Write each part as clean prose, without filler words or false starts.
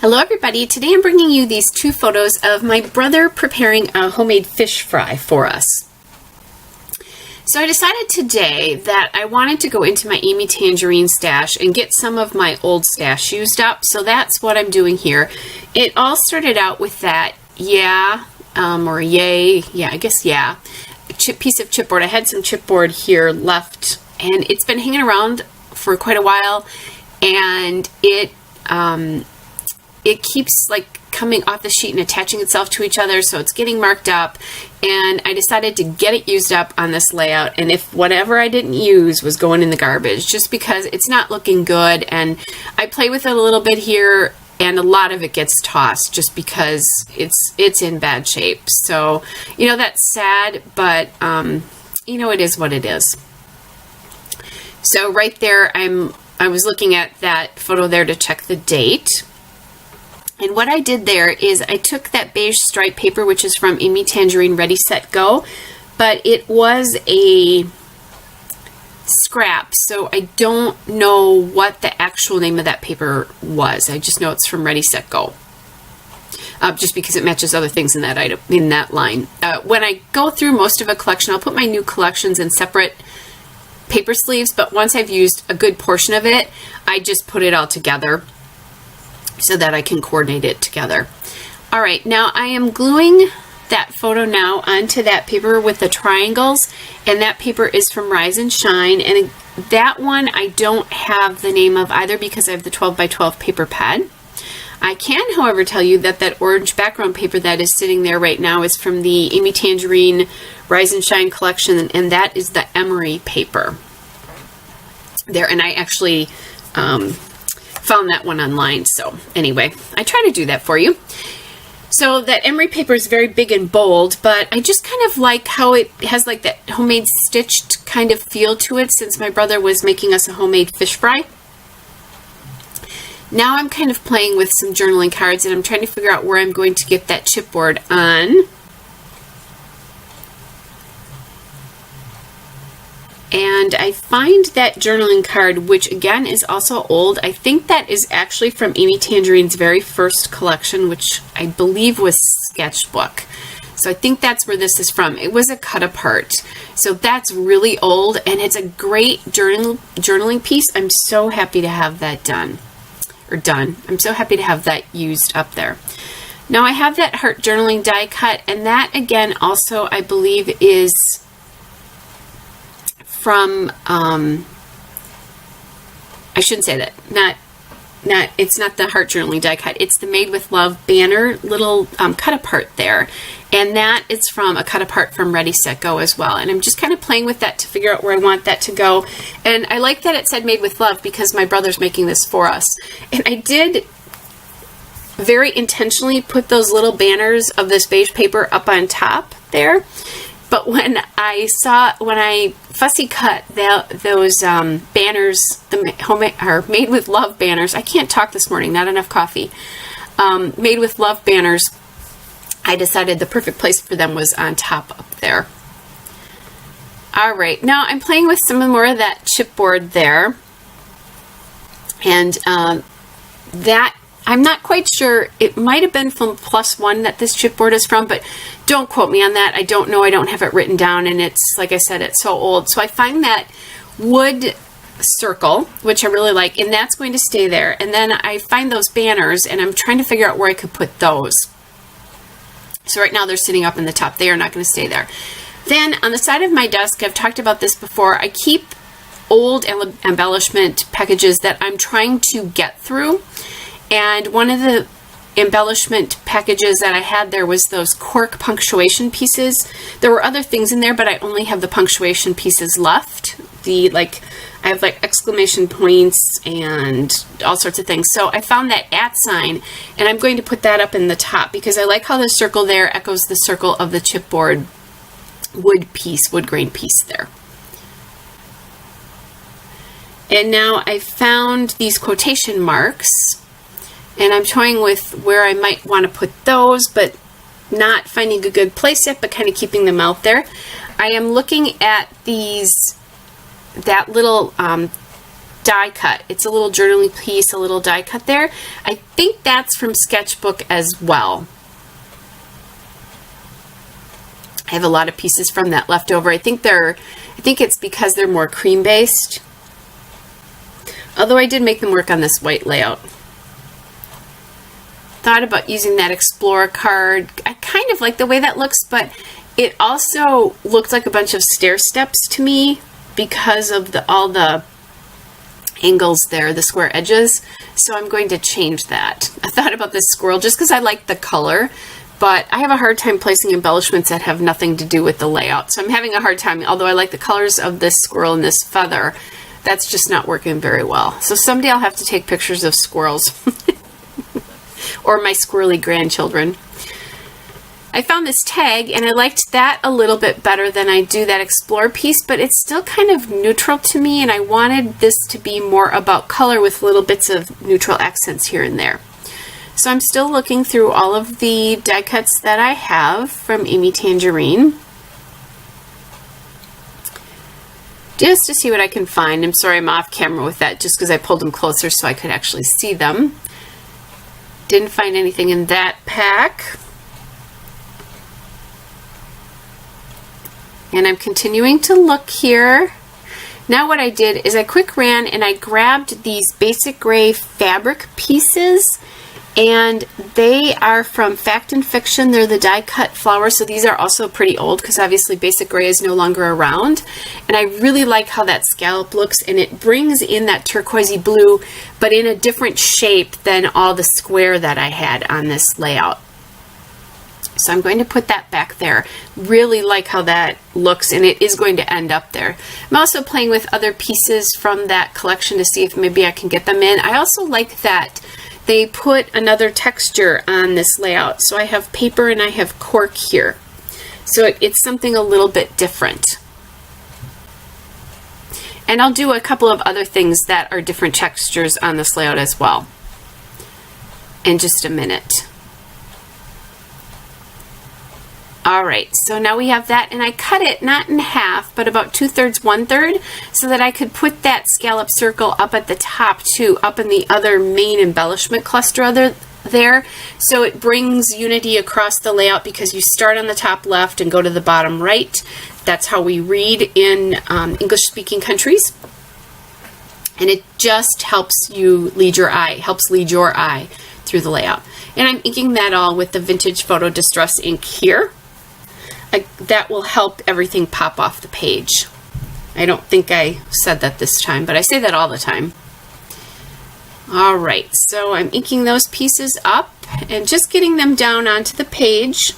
Hello everybody, today I'm bringing you these two photos of my brother preparing a homemade fish fry for us. So I decided today that I wanted to go into my Amy Tangerine stash and get some of my old stash used up, so that's what I'm doing here. It all started out with that piece of chipboard. I had some chipboard here left and it's been hanging around for quite a while, and it keeps like coming off the sheet and attaching itself to each other, so it's getting marked up, and I decided to get it used up on this layout, and if whatever I didn't use was going in the garbage, just because it's not looking good, and I play with it a little bit here and a lot of it gets tossed just because it's in bad shape. So, you know, that's sad, but you know, it is what it is. So right there, I was looking at that photo there to check the date. And what I did there is I took that beige stripe paper, which is from Amy Tangerine Ready, Set, Go, but it was a scrap, so I don't know what the actual name of that paper was. I just know it's from Ready, Set, Go, just because it matches other things in that item, in that line. When I go through most of a collection, I'll put my new collections in separate paper sleeves, but once I've used a good portion of it, I just put it all together so that I can coordinate it together. All right, now I am gluing that photo now onto that paper with the triangles, and that paper is from Rise and Shine, and that one I don't have the name of either because I have the 12 by 12 paper pad. I can, however, tell you that that orange background paper that is sitting there right now is from the Amy Tangerine Rise and Shine collection, and that is the emery paper there, and I actually found that one online. So anyway, I try to do that for you. So that emery paper is very big and bold, but I just kind of like how it has like that homemade stitched kind of feel to it, since my brother was making us a homemade fish fry. Now I'm kind of playing with some journaling cards, and I'm trying to figure out where I'm going to get that chipboard on. And I find that journaling card, which again is also old. I think that is actually from Amy Tangerine's very first collection, which I believe was Sketchbook. So I think that's where this is from. It was a cut apart. So that's really old, and it's a great journaling piece. I'm so happy to have that done. I'm so happy to have that used up there. Now I have that heart journaling die cut, and that again also I believe is from, I shouldn't say that, it's not the heart journaling die cut, it's the Made with Love banner little cut apart there, and that is from a cut apart from Ready, Set, Go as well. And I'm just kind of playing with that to figure out where I want that to go, and I like that it said Made with Love because my brother's making this for us, and I did very intentionally put those little banners of this beige paper up on top there. But when I fussy cut those banners, the homemade or Made with Love banners, I can't talk this morning, not enough coffee. Made with Love banners, I decided the perfect place for them was on top up there. All right, now I'm playing with some more of that chipboard there, and that. I'm not quite sure. It might have been from Plus One that this chipboard is from, but don't quote me on that. I don't know. I don't have it written down, and it's, like I said, it's so old. So I find that wood circle, which I really like, and that's going to stay there. And then I find those banners, and I'm trying to figure out where I could put those. So right now they're sitting up in the top. They are not going to stay there. Then on the side of my desk, I've talked about this before, I keep old embellishment packages that I'm trying to get through. And one of the embellishment packages that I had there was those cork punctuation pieces. There were other things in there, but I only have the punctuation pieces left. I have like exclamation points and all sorts of things. So I found that @ sign, and I'm going to put that up in the top because I like how the circle there echoes the circle of the chipboard wood grain piece there. And now I found these quotation marks, and I'm toying with where I might want to put those, but not finding a good place yet, but kind of keeping them out there. I am looking at that little die cut. It's a little journaling piece, a little die cut there. I think that's from Sketchbook as well. I have a lot of pieces from that left over. I think it's because they're more cream based. Although I did make them work on this white layout. Thought about using that Explorer card. I kind of like the way that looks, but it also looked like a bunch of stair steps to me because of all the angles there, the square edges. So I'm going to change that. I thought about this squirrel just because I like the color, but I have a hard time placing embellishments that have nothing to do with the layout. So I'm having a hard time, although I like the colors of this squirrel and this feather, that's just not working very well. So someday I'll have to take pictures of squirrels or my squirrely grandchildren. I found this tag and I liked that a little bit better than I do that Explore piece, but it's still kind of neutral to me, and I wanted this to be more about color with little bits of neutral accents here and there. So I'm still looking through all of the die cuts that I have from Amy Tangerine, just to see what I can find. I'm sorry I'm off camera with that just because I pulled them closer so I could actually see them. Didn't find anything in that pack. And I'm continuing to look here. Now what I did is I quick ran and I grabbed these basic gray fabric pieces, and they are from Fact and Fiction. They're the die cut flowers, so these are also pretty old because obviously basic gray is no longer around. And I really like how that scallop looks, and it brings in that turquoisey blue, but in a different shape than all the square that I had on this layout. So I'm going to put that back there. Really like how that looks, and it is going to end up there. I'm also playing with other pieces from that collection to see if maybe I can get them in. I also like that they put another texture on this layout. So I have paper and I have cork here. So it's something a little bit different. And I'll do a couple of other things that are different textures on this layout as well in just a minute. All right, so now we have that, and I cut it not in half, but about 2/3, 1/3, so that I could put that scallop circle up at the top too, up in the other main embellishment cluster there. So it brings unity across the layout because you start on the top left and go to the bottom right. That's how we read in English-speaking countries. And it just helps you lead your eye, through the layout. And I'm inking that all with the Vintage Photo Distress ink here. That will help everything pop off the page. I don't think I said that this time, but I say that all the time. All right, so I'm inking those pieces up and just getting them down onto the page.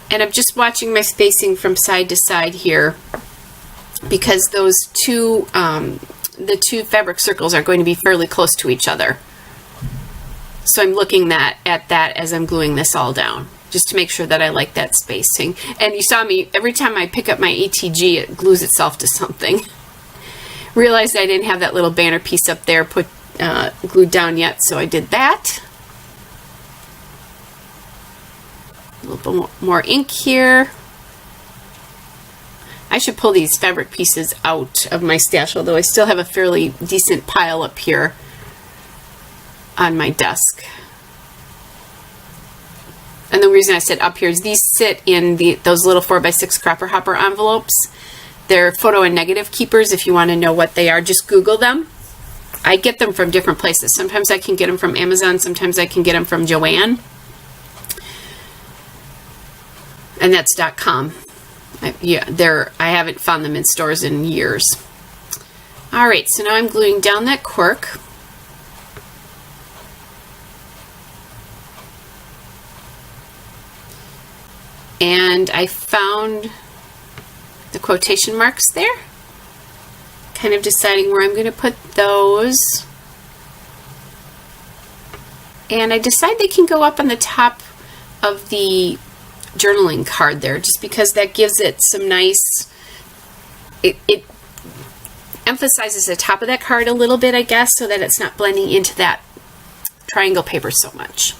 And I'm just watching my spacing from side to side here because those the two fabric circles are going to be fairly close to each other. So I'm looking at that as I'm gluing this all down, just to make sure that I like that spacing. And you saw me, every time I pick up my ATG, it glues itself to something. Realized I didn't have that little banner piece up there glued down yet, so I did that. A little bit more ink here. I should pull these fabric pieces out of my stash, although I still have a fairly decent pile up here on my desk. And the reason I said up here is these sit in those little 4x6 Scrapper Hopper envelopes. They're photo and negative keepers. If you want to know what they are, just Google them. I get them from different places. Sometimes I can get them from Amazon, sometimes I can get them from Joann. And that's .com. I haven't found them in stores in years. All right, so now I'm gluing down that cork. And I found the quotation marks there. Kind of deciding where I'm going to put those. And I decide they can go up on the top of the journaling card there, just because that gives it some nice, it emphasizes the top of that card a little bit, I guess, so that it's not blending into that triangle paper so much.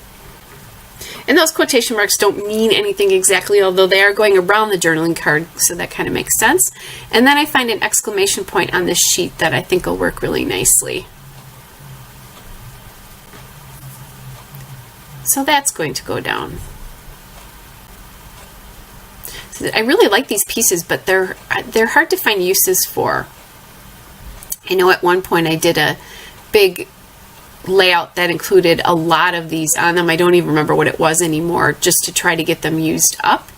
And those quotation marks don't mean anything exactly, although they are going around the journaling card, so that kind of makes sense. And then I find an exclamation point on this sheet that I think will work really nicely. So that's going to go down. So I really like these pieces, but they're hard to find uses for. I know at one point I did a big layout that included a lot of these on them. I don't even remember what it was anymore, just to try to get them used up.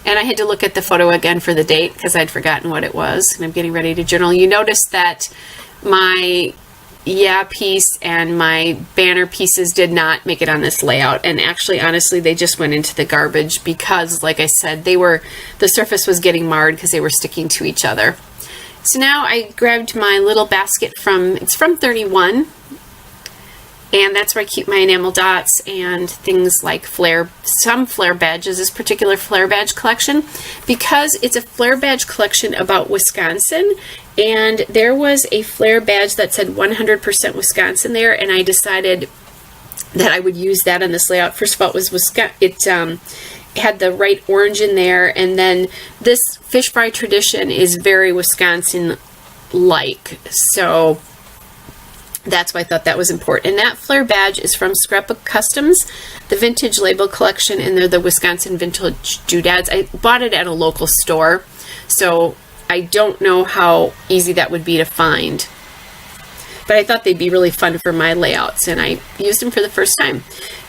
And I had to look at the photo again for the date because I'd forgotten what it was, and I'm getting ready to journal. You notice that my piece and my banner pieces did not make it on this layout, and actually, honestly, they just went into the garbage because, like I said, the surface was getting marred because they were sticking to each other. So now I grabbed my little basket it's from 31, and that's where I keep my enamel dots and things like some flare badges, this particular flare badge collection, because it's a flare badge collection about Wisconsin, and there was a flare badge that said 100% Wisconsin there, and I decided that I would use that on this layout. First of all, it had the right orange in there, and then this fish fry tradition is very Wisconsin-like, so that's why I thought that was important. And that flare badge is from Scrapbook Customs, the vintage label collection, and they're the Wisconsin vintage doodads. I bought it at a local store, so I don't know how easy that would be to find. But I thought they'd be really fun for my layouts, and I used them for the first time.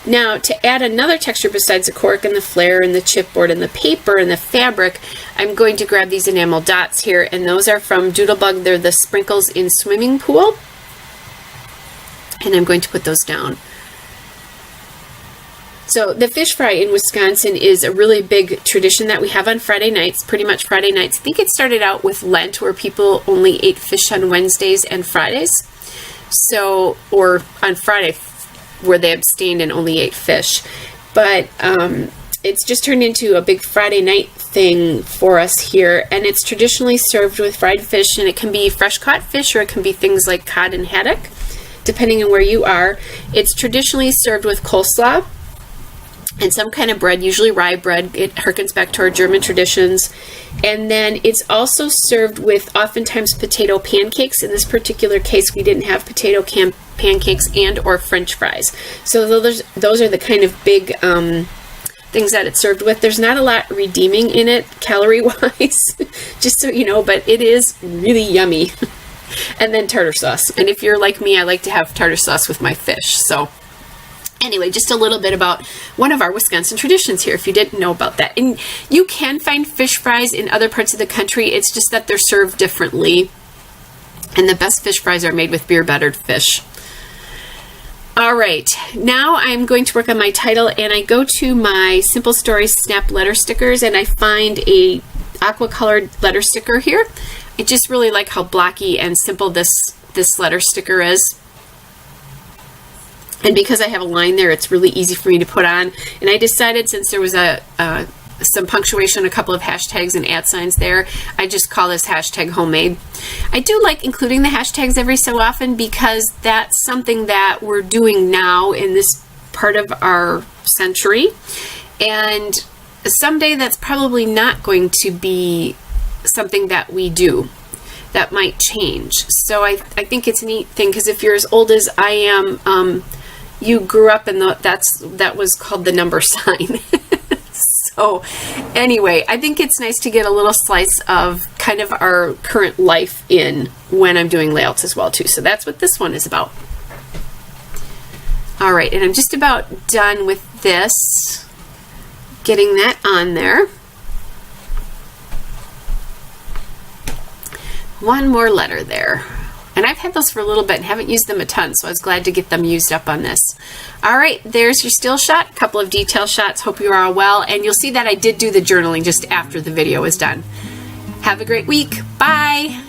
Now, to add another texture besides the cork and the flare and the chipboard and the paper and the fabric, I'm going to grab these enamel dots here, and those are from Doodlebug. They're the sprinkles in swimming pool. And I'm going to put those down. So the fish fry in Wisconsin is a really big tradition that we have on Friday nights, pretty much Friday nights. I think it started out with Lent, where people only ate fish on Wednesdays and Fridays. So, or on Friday, where they abstained and only ate fish. But it's just turned into a big Friday night thing for us here, and it's traditionally served with fried fish, and it can be fresh caught fish, or it can be things like cod and haddock, depending on where you are. It's traditionally served with coleslaw and some kind of bread, usually rye bread. It harkens back to our German traditions. And then it's also served with oftentimes potato pancakes. In this particular case, we didn't have potato pancakes and or French fries. So those are the kind of big things that it's served with. There's not a lot redeeming in it calorie-wise, just so you know, but it is really yummy. And then tartar sauce. And if you're like me, I like to have tartar sauce with my fish. So anyway, just a little bit about one of our Wisconsin traditions here, if you didn't know about that. And you can find fish fries in other parts of the country. It's just that they're served differently. And the best fish fries are made with beer-battered fish. All right, now I'm going to work on my title, and I go to my Simple Stories Snap letter stickers, and I find a aqua colored letter sticker here. I just really like how blocky and simple this letter sticker is. And because I have a line there, it's really easy for me to put on. And I decided, since there was some punctuation, a couple of hashtags and @ signs there, I just call this hashtag homemade. I do like including the hashtags every so often, because that's something that we're doing now in this part of our century. And someday that's probably not going to be something that we do. That might change. So I think it's a neat thing, because if you're as old as I am, you grew up in that was called the number sign. So anyway, I think it's nice to get a little slice of kind of our current life in when I'm doing layouts as well too. So that's what this one is about. All right, and I'm just about done with this, getting that on there. One more letter there. And I've had those for a little bit and haven't used them a ton, so I was glad to get them used up on this. All right, there's your still shot, a couple of detail shots. Hope you are all well, and you'll see that I did do the journaling just after the video was done. Have a great week. Bye.